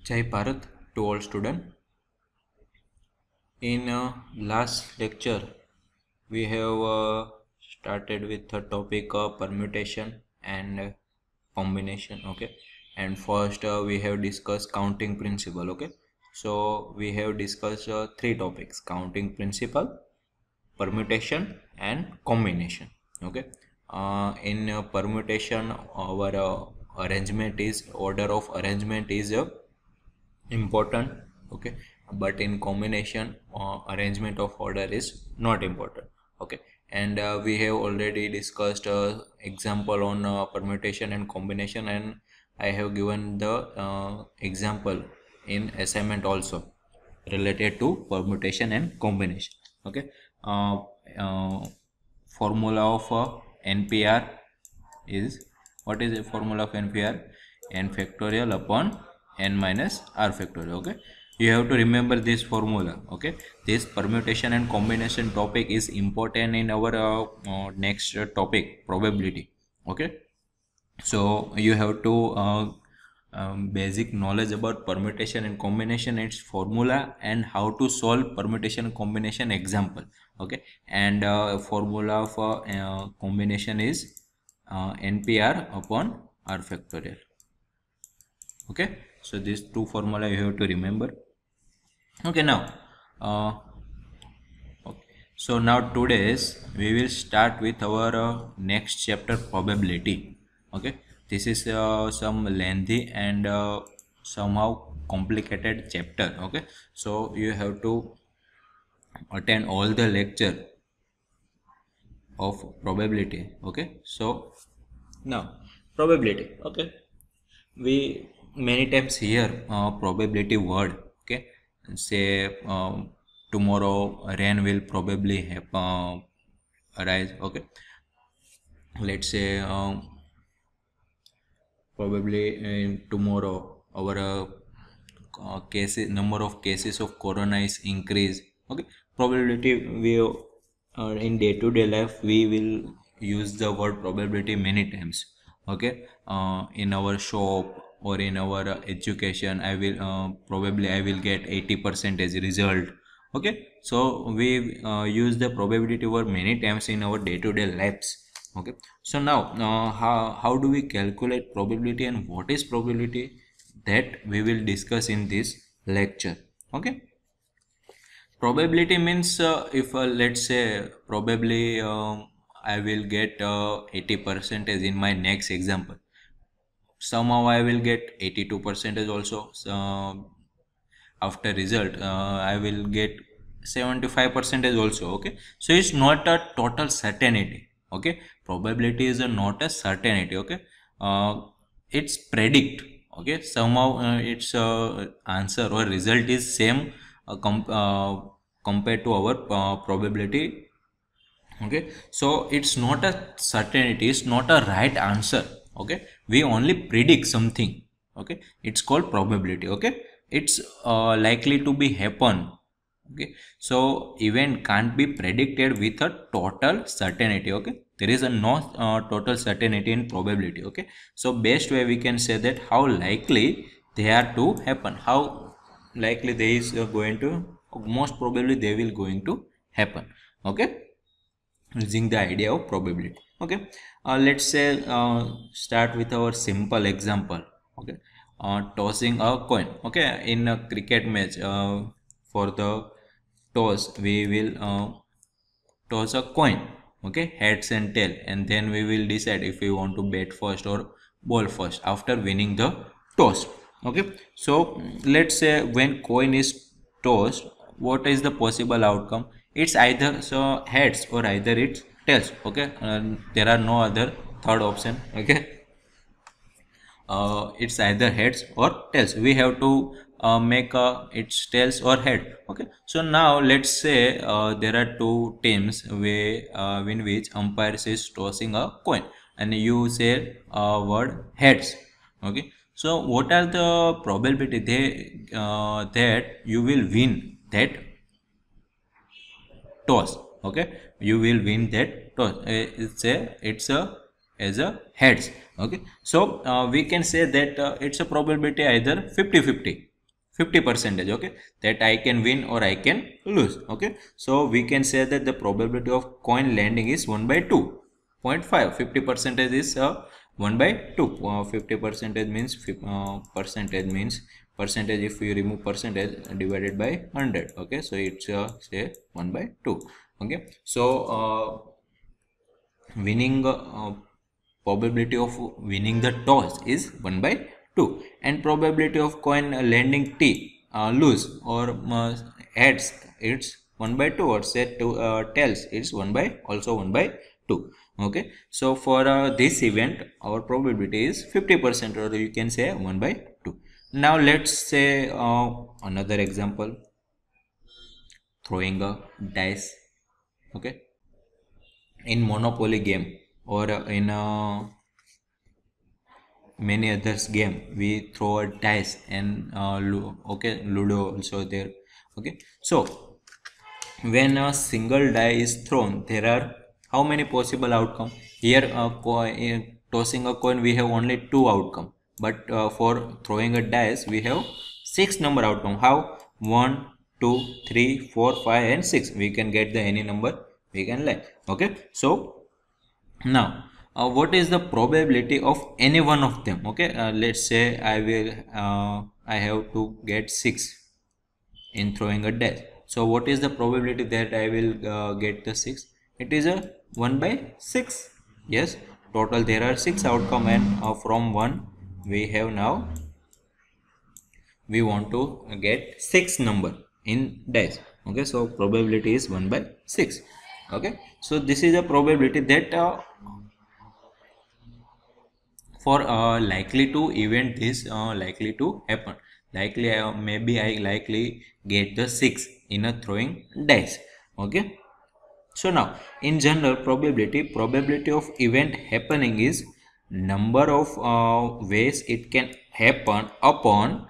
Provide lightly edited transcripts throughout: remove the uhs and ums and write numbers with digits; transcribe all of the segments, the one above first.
Jai Bharat to all students. In last lecture, we have started with the topic of permutation and combination. Okay, and first we have discussed counting principle. Okay, so we have discussed three topics: counting principle, permutation, and combination. Okay, in permutation, our arrangement is order of arrangement is important. Okay, but in combination arrangement of order is not important. Okay, and we have already discussed example on permutation and combination, and I have given the example in assignment also related to permutation and combination. Okay, uh, uh, formula of NPR is, what is the formula of NPR? N factorial upon n minus r factorial. Okay, you have to remember this formula. Okay, this permutation and combination topic is important in our next topic, probability. Okay, so you have to basic knowledge about permutation and combination, its formula, and how to solve permutation and combination example. Okay, and formula for combination is NPR upon r factorial. Okay, so these two formula you have to remember. Okay, now okay, so now today's we will start with our next chapter, probability. Okay, this is some lengthy and somehow complicated chapter. Okay, so you have to attend all the lecture of probability. Okay, so now probability. Okay, we many times hear probability word. Okay, say tomorrow rain will probably happen, arise. Okay, let's say probably tomorrow our cases, number of cases of corona is increased. Okay, probability, we in day to day life we will use the word probability many times. Okay, in our shop or in our education, I will probably I will get 80% as a result. Okay, so we use the probability word many times in our day to day lives. Okay, so now how do we calculate probability and what is probability, that we will discuss in this lecture. Okay, probability means if let's say probably I will get 80% in my next example, somehow I will get 82% also. After result I will get 75% also. Okay, so it's not a total certainty. Okay, probability is not a certainty. Okay, it's predict. Okay, somehow its answer or result is same compared to our probability. Okay, so it's not a certainty, it's not a right answer. Okay, we only predict something. Okay, it's called probability. Okay, it's likely to be happen. Okay, so event can't be predicted with a total certainty. Okay, there is a no total certainty in probability. Okay, so best way we can say that how likely they are to happen, how likely they is going to, most probably they will going to happen. Okay, using the idea of probability. Okay, let's say start with our simple example. Okay, tossing a coin. Okay, in a cricket match, for the toss we will toss a coin. Okay, heads and tail, and then we will decide if we want to bat first or ball first after winning the toss. Okay, so let's say when coin is tossed, what is the possible outcome? It's either so heads or either it's tails. Okay, there are no other third option. Okay, it's either heads or tails. We have to make its tails or head. Okay, so now let's say there are two teams in which umpire is tossing a coin and you say word heads. Okay, so what are the probability that you will win that toss? Okay, you will win that toss. It's a as a heads. Okay, so we can say that it's a probability either 50-50. 50 percentage, okay, that I can win or I can lose. Okay, so we can say that the probability of coin landing is 1 by 2.5. 50 percentage is 1 by 2. 50 percentage means percentage, if we remove percentage, divided by 100. Okay, so it's say 1 by 2. Okay, so winning probability of winning the toss is 1 by 2, and probability of coin landing T lose or heads, it's 1 by 2, or say tails, it's 1 by also 1 by 2. Okay, so for this event our probability is 50%, or you can say 1 by 2. Now let's say another example, throwing a dice. Okay, in Monopoly game, or in many others game, we throw a dice, and okay, Ludo also there. Okay, so when a single die is thrown, there are how many possible outcome? Here tossing a coin, we have only 2 outcome, but for throwing a dice we have 6 number outcome. How? 1, 2, 3, 4, 5 and 6. We can get the any number we can like. Okay, so now what is the probability of any one of them? Okay, let's say I have to get 6 in throwing a dice. So what is the probability that I will get the 6? It is a 1 by 6. Yes, total there are 6 outcome, and from 1 we have, now we want to get 6 number in dice. Okay, so probability is 1 by 6. Okay, so this is a probability that for likely to event, this likely to happen, likely maybe I likely get the 6 in a throwing dice. Okay, so now in general probability of event happening is number of ways it can happen upon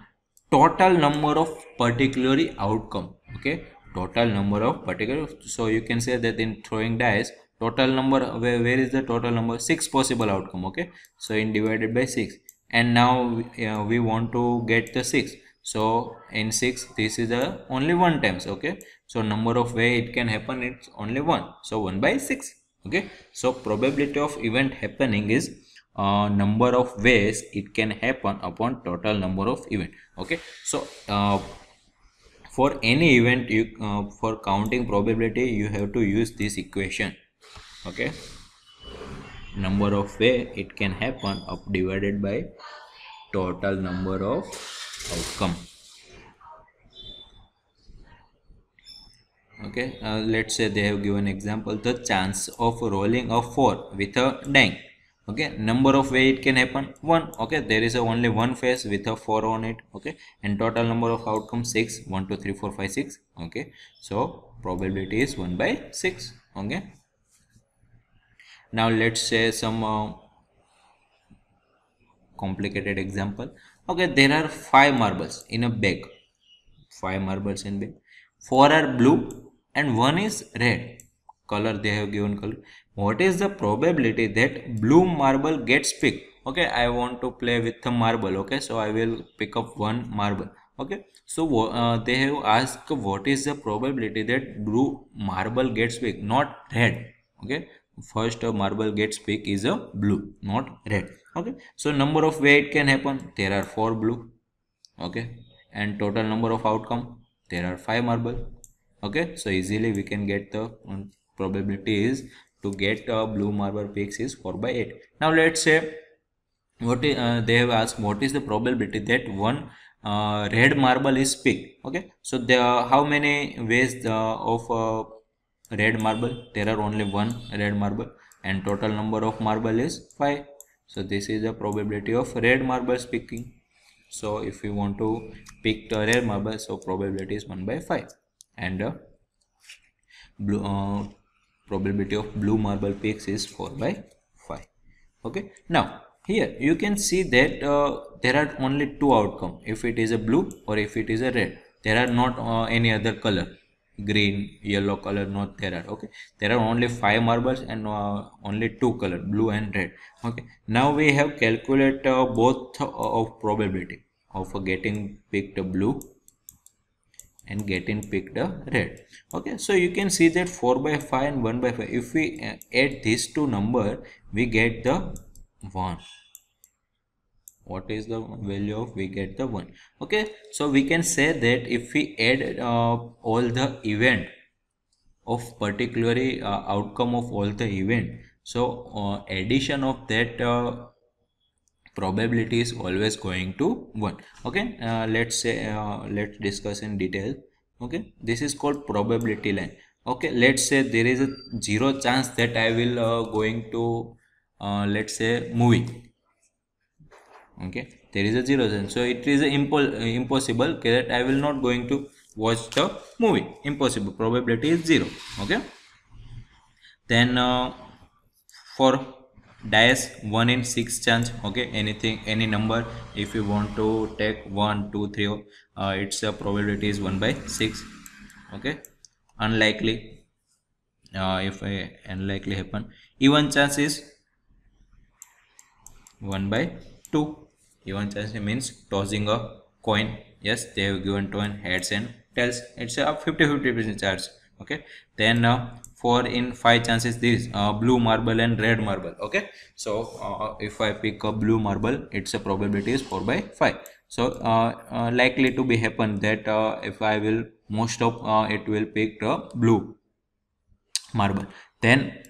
total number of particular outcome. Okay, total number of particular, so you can say that in throwing dice, total number, where is the total number? 6 possible outcome. Okay, so in divided by 6, and now we want to get the 6. So in 6, this is the only one times. Okay, so number of way it can happen, it's only 1, so 1 by 6. Okay, so probability of event happening is number of ways it can happen upon total number of event. Okay, so for any event, you for counting probability, you have to use this equation. Okay, number of way it can happen up divided by total number of outcome. Okay, let's say they have given example, the chance of rolling a 4 with a die. Okay, number of way it can happen, 1. Okay, there is only one face with a 4 on it. Okay, and total number of outcome 6, 1, 2, 3, 4, 5, 6. Okay, so probability is 1 by 6. Okay, now let's say some complicated example. Okay, there are 5 marbles in a bag. 5 marbles in bag. 4 are blue and 1 is red. Color, they have given color. What is the probability that blue marble gets picked? Okay, I want to play with the marble. Okay, so I will pick up one marble. Okay, so they have asked what is the probability that blue marble gets picked, not red. Okay, first marble gets picked is a blue, not red. Okay, so number of way it can happen, there are 4 blue. Okay, and total number of outcome, there are 5 marble. Okay, so easily we can get the probability is to get a blue marble picks is 4 by 8. Now let's say what is, they have asked what is the probability that one red marble is picked. Okay, so there are how many ways of red marble? There are only one red marble, and total number of marble is 5. So this is the probability of red marbles picking. So if we want to pick the red marble, so probability is 1 by 5, and blue probability of blue marble picks is 4 by 5. Okay, now here you can see that there are only 2 outcome, if it is a blue or if it is a red. There are not any other color, green, yellow color, not there are. Okay, there are only 5 marbles and only 2 color, blue and red. Okay, now we have calculate both of probability of getting picked blue and getting picked a red. Okay, so you can see that 4 by 5 and 1 by 5, if we add these two number, we get the 1. What is the value of? We get the 1. Okay, so we can say that if we add all the event of particularly outcome of all the event, so addition of that probability is always going to 1. Okay, let's discuss in detail. Okay, this is called probability line. Okay, let's say there is a 0 chance that I will going to let's say movie. Okay, there is a 0 chance, so it is impossible that I will not going to watch the movie. Impossible, probability is 0. Okay, then for dice 1 in 6 chance. Okay, anything, any number, if you want to take 1 2 3, its probability is 1 by 6. Okay, unlikely, if unlikely happen, even chance is 1 by 2. Even chance means tossing a coin. Yes, they have given 2 heads and tails, it's a 50-50% chance. Okay, then 4 in 5 chances, this blue marble and red marble. Okay, so if I pick a blue marble, its a probability is 4 by 5. So likely to be happen that if I will most of it will pick the blue marble. Then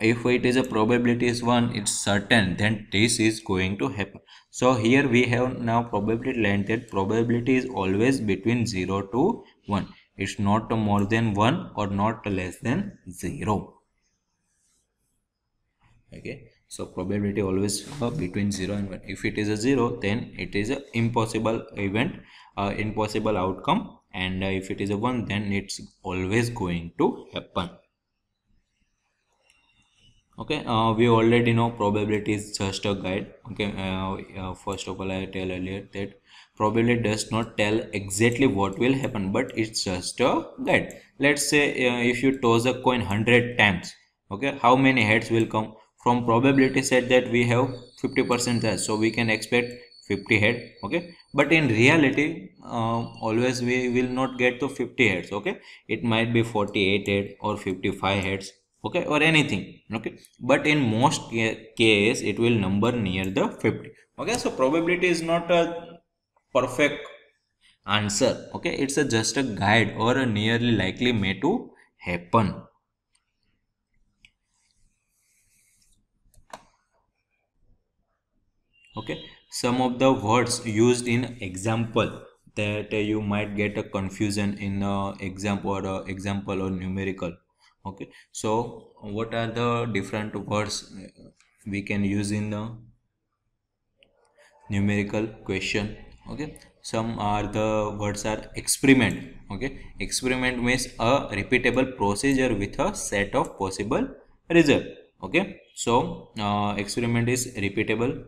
if it is a probability is 1, it's certain, then this is going to happen. So here we have now probability line that probability is always between 0 to 1. It's not more than 1 or not less than 0. Okay, so probability always between 0 and 1. If it is a 0, then it is a impossible event, impossible outcome, and if it is a 1, then it's always going to happen. Okay, we already know probability is just a guide. Okay, first of all, I tell earlier that probability does not tell exactly what will happen, but it's just a guide. Let's say if you toss a coin 100 times, okay, how many heads will come? From probability set that we have 50% chance, so we can expect 50 head. Okay, but in reality always we will not get to 50 heads. Okay, it might be 48 head or 55 heads. Okay, or anything. Okay, but in most case it will number near the 50. Okay, so probability is not a perfect answer. Okay, it's a just a guide or a nearly likely may to happen. Okay, some of the words used in example that you might get a confusion in example or numerical. Okay, so what are the different words we can use in the numerical question? Okay, some are the words are experiment. Okay, experiment means a repeatable procedure with a set of possible result. Okay, so experiment is repeatable.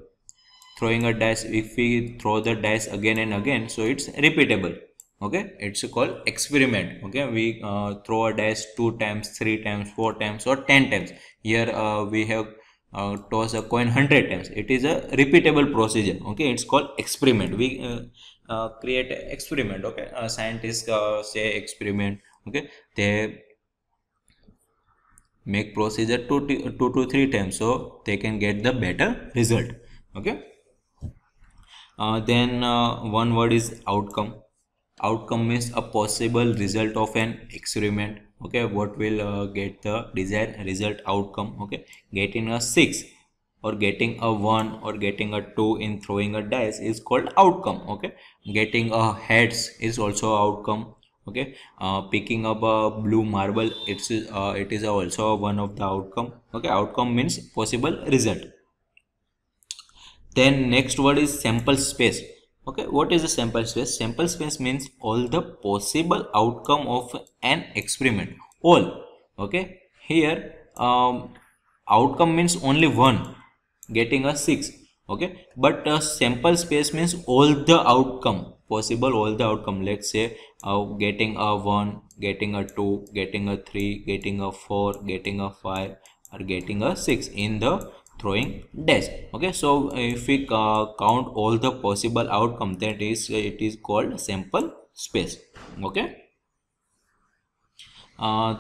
Throwing a dice, if we throw the dice again and again, so it's repeatable. Okay, it's called experiment. Okay, we throw a dice 2 times, 3 times, 4 times, or 10 times. Here we have toss a coin 100 times. It is a repeatable procedure. Okay, it's called experiment. We create an experiment. Okay, scientists say experiment. Okay, they make procedure 2 to 3 times, so they can get the better result. Okay, then one word is outcome. Outcome means a possible result of an experiment. Okay, what will get the desired result outcome? Okay, getting a 6 or getting a 1 or getting a 2 in throwing a dice is called outcome. Okay, getting a heads is also outcome. Okay, picking up a blue marble, it is also one of the outcome. Okay, outcome means possible result. Then next word is sample space. Okay, what is a sample space? Sample space means all the possible outcome of an experiment. All. Okay, here outcome means only one, getting a 6. Okay, but sample space means all the outcome possible, all the outcome. Let's say getting a 1, getting a 2, getting a 3, getting a 4, getting a 5, or getting a 6 in the throwing dice. Okay, so if we count all the possible outcome, that is it is called sample space. Okay, uh,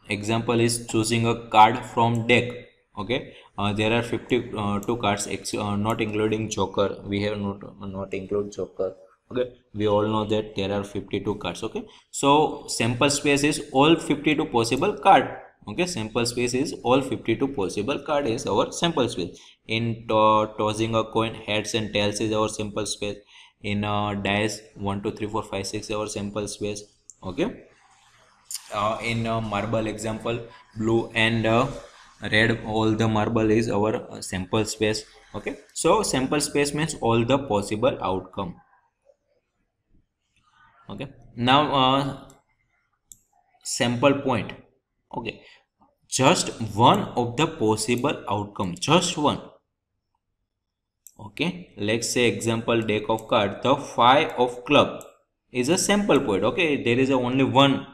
example is choosing a card from deck. Okay, there are 52 cards, not including joker. We have not include joker. Okay, we all know that there are 52 cards. Okay, so sample space is all 52 possible card. Okay, sample space is all 52 possible card is our sample space. In tossing a coin, heads and tails is our sample space. In dice 1 2 3 4 5 6 our sample space. Okay, in marble example, blue and red, all the marble is our sample space. Okay, so sample space means all the possible outcome. Okay, now sample point. Okay, just one of the possible outcome, just one. Okay, let's say example deck of card, the five of club is a sample point. Okay, there is only one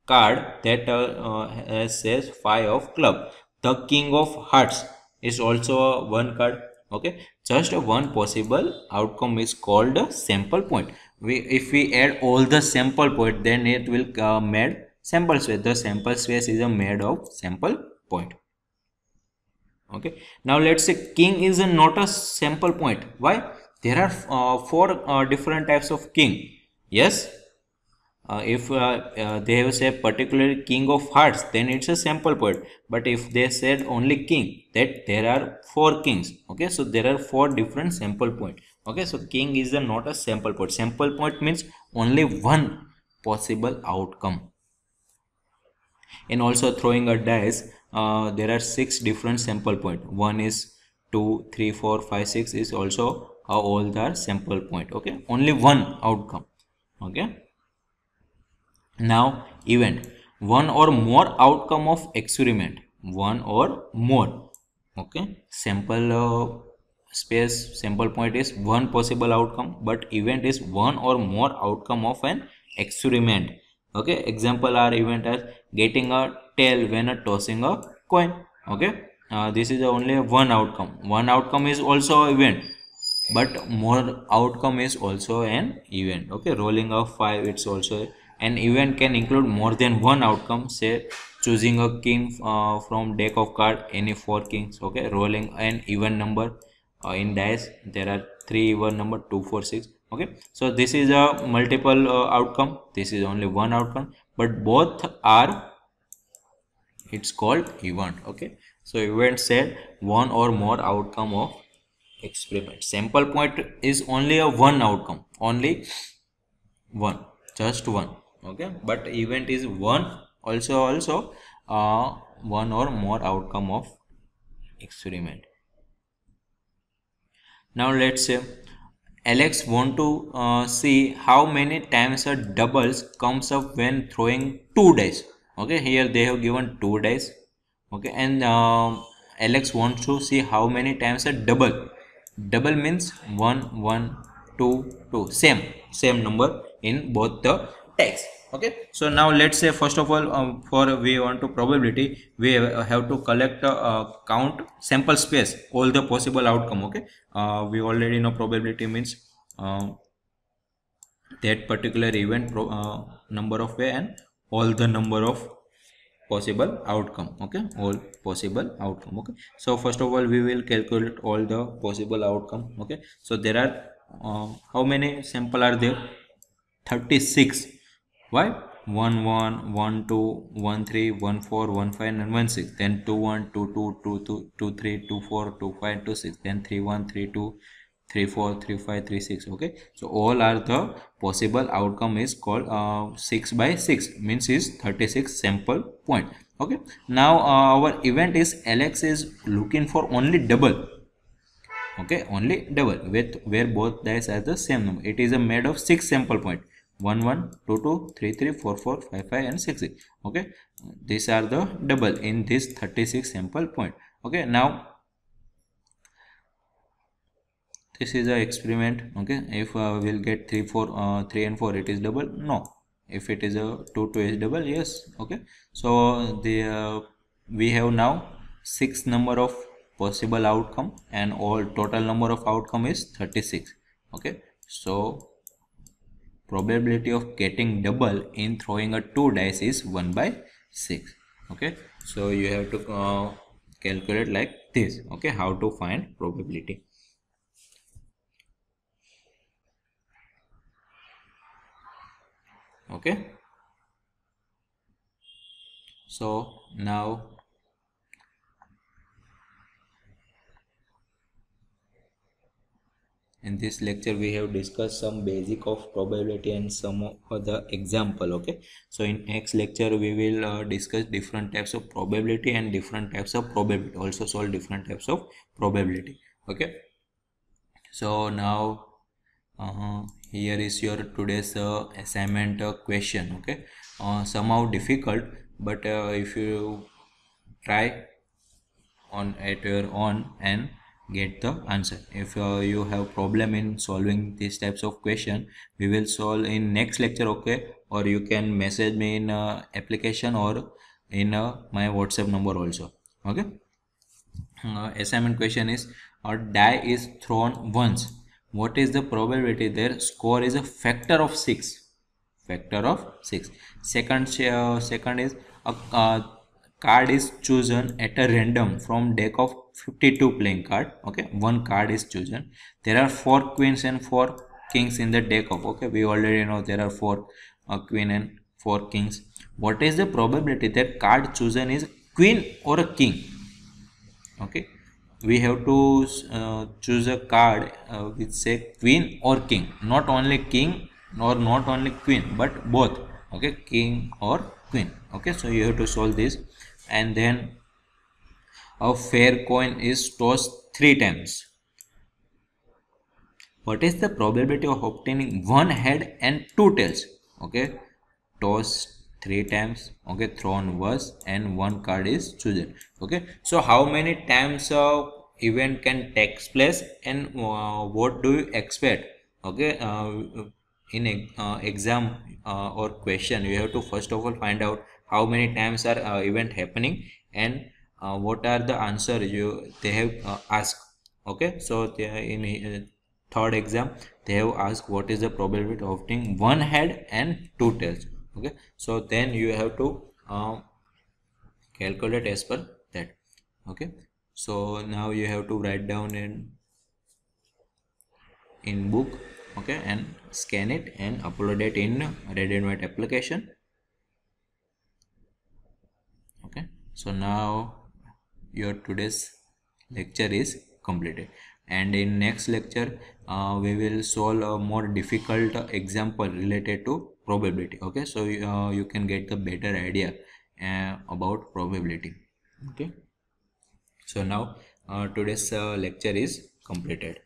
card that says five of club. The king of hearts is also one card. Okay, just one possible outcome is called a sample point. If we add all the sample point, then it will made sample space. The sample space is a made of sample point. Okay, now let's say king is not a sample point. Why? There are four different types of king. Yes, if they have said particularly king of hearts, then it's a sample point. But if they said only king, that there are four kings. Okay, so there are four different sample point. Okay, so king is not a sample point. Sample point means only one possible outcome. And also throwing a dice, there are 6 different sample point. One is 2 3 4 5 6 is also all the sample point. Okay, only one outcome. Okay, now event, one or more outcome of experiment, one or more. Okay, sample space, sample point is one possible outcome, but event is one or more outcome of an experiment. Okay, example are event as getting a tail when tossing a coin. Okay, this is only one outcome. One outcome is also event, but more outcome is also an event. Okay, rolling a 5, it's also an event, can include more than one outcome. Say choosing a king from deck of card, any 4 kings. Okay, rolling an even number. In dice there are 3 even number, 2 4 6. Okay, so this is a multiple outcome, this is only one outcome, but both are, it's called event. Okay, so event said one or more outcome of experiment. Sample point is only a one outcome, only one, just one. Okay, but event is one, also one or more outcome of experiment. Now let's say Alex want to see how many times a doubles comes up when throwing 2 dice. Okay, here they have given 2 dice. Okay, and Alex wants to see how many times a double. Double means 1 1 2 2, same number in both the text. Okay, so now let's say first of all, for we want to probability, we have to collect count sample space, all the possible outcome. Okay, we already know probability means that particular event number of way and all the number of possible outcome. Okay, all possible outcome. Okay, so first of all we will calculate all the possible outcome. Okay, so there are how many sample are there? 36. Why? 1 1 1 2 1 3 1 4 1 5 and 1 6, then 2 1 2 2 2 2 2 3 2 4 2 5 2 6, then 3 1 3 2 3 4 3 5 3 6. Okay, so all are the possible outcome is called 6 by 6 means is 36 sample point. Okay, now our event is Alex is looking for only double. Okay, only double with where both dice are the same number. It is a made of 6 sample point, 1 1 2 2 3 3 4 4 5 5 and 6 6. Okay, these are the double in this 36 sample point. Okay, now this is a experiment. Okay, if we'll get 3 4 3 and 4, it is double? No. If it is a 2 2 is double? Yes. Okay, so the we have now 6 number of possible outcome and all total number of outcome is 36. Okay, so probability of getting double in throwing a 2 dice is 1 by 6. Okay, so you have to calculate like this. Okay, how to find probability. Okay, so now in this lecture we have discussed some basic of probability and some of the example. Okay, so in next lecture we will discuss different types of probability and different types of probability, also solve different types of probability. Okay, so now here is your today's assignment question. Okay, somehow difficult, but if you try on at your own and get the answer. If you have problem in solving these types of question, we will solve in next lecture. Okay, or you can message me in application or in my WhatsApp number also. Okay, assignment question is, a die is thrown once, what is the probability their score is a factor of 6? Factor of 6. Second is, a card is chosen at a random from deck of 52 playing card. Okay, one card is chosen. There are 4 queens and 4 kings in the deck of, okay, we already know there are 4 queen and 4 kings. What is the probability that card chosen is queen or a king? Okay, we have to choose a card which say queen or king, not only king or not only queen but both. Okay, king or queen. Okay, so you have to solve this. And then a fair coin is tossed 3 times. What is the probability of obtaining one head and 2 tails? Okay, toss 3 times. Okay, thrown once and one card is chosen. Okay, so how many times event can take place and what do you expect? Okay, in exam or question, you have to first of all find out how many times are event happening and what are the answer they have asked. Okay, so they are in third exam they have asked what is the probability of obtaining one head and 2 tails. Okay, so then you have to calculate as per that. Okay, so now you have to write down in book. Okay, and scan it and upload it in red and white application. Okay, so now your today's lecture is completed, and in next lecture we will solve a more difficult example related to probability. Okay, so you can get the better idea about probability. Okay, so now today's lecture is completed.